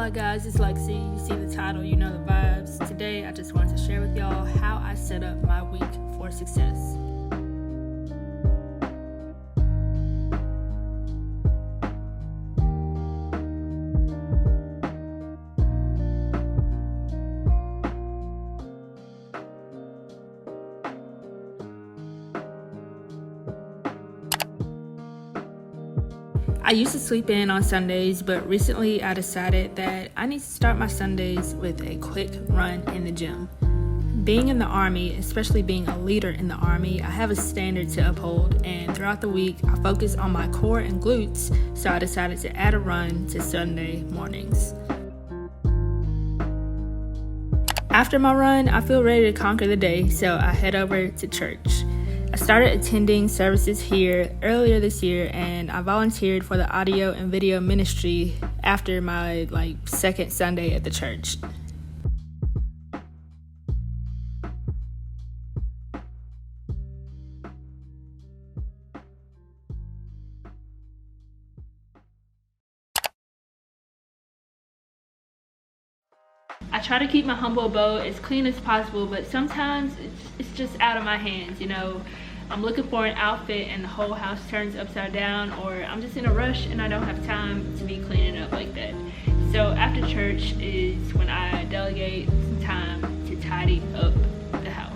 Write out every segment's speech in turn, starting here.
Hola guys, it's Lexy. You see the title, you know the vibes. Today I just wanted to share with y'all how I set up my week for success. I used to sleep in on Sundays, but recently I decided that I need to start my Sundays with a quick run in the gym. Being in the Army, especially being a leader in the Army, I have a standard to uphold, and throughout the week I focus on my core and glutes, so I decided to add a run to Sunday mornings. After my run, I feel ready to conquer the day, so I head over to church. I started attending services here earlier this year, and I volunteered for the audio and video ministry after my second Sunday at the church. I try to keep my humble abode as clean as possible, but sometimes it's just out of my hands, you know. I'm looking for an outfit and the whole house turns upside down, or I'm just in a rush and I don't have time to be cleaning up like that. So after church is when I delegate some time to tidy up the house.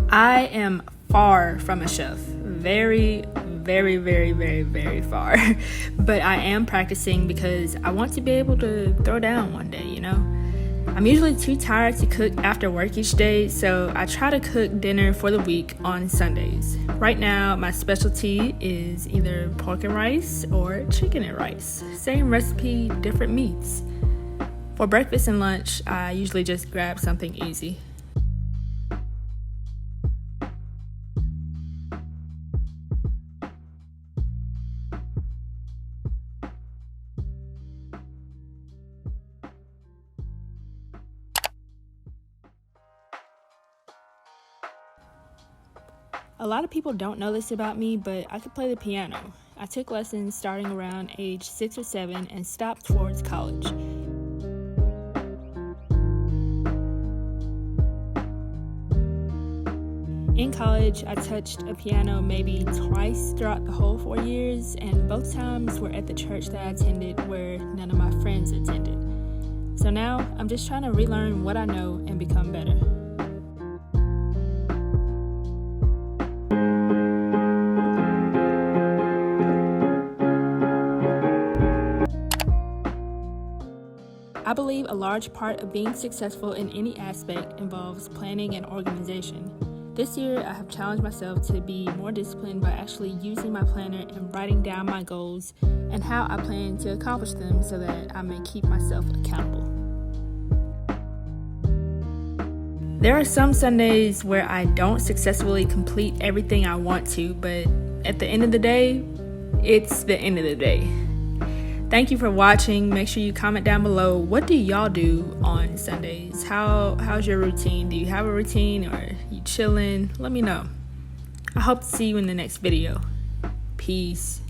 I am far from a chef, very far, but I am practicing because I want to be able to throw down one day, you know. I'm usually too tired to cook after work each day, so I try to cook dinner for the week on Sundays. Right now, my specialty is either pork and rice or chicken and rice. Same recipe, different meats. For breakfast and lunch, I usually just grab something easy. A lot of people don't know this about me, but I could play the piano. I took lessons starting around age 6 or 7 and stopped towards college. In college, I touched a piano maybe twice throughout the whole 4 years, and both times were at the church that I attended where none of my friends attended. So now, I'm just trying to relearn what I know and become better. I believe a large part of being successful in any aspect involves planning and organization. This year, I have challenged myself to be more disciplined by actually using my planner and writing down my goals and how I plan to accomplish them so that I may keep myself accountable. There are some Sundays where I don't successfully complete everything I want to, but at the end of the day, it's the end of the day. Thank you for watching. Make sure you comment down below. What do y'all do on Sundays? How's your routine? Do you have a routine or you chilling? Let me know. I hope to see you in the next video. Peace.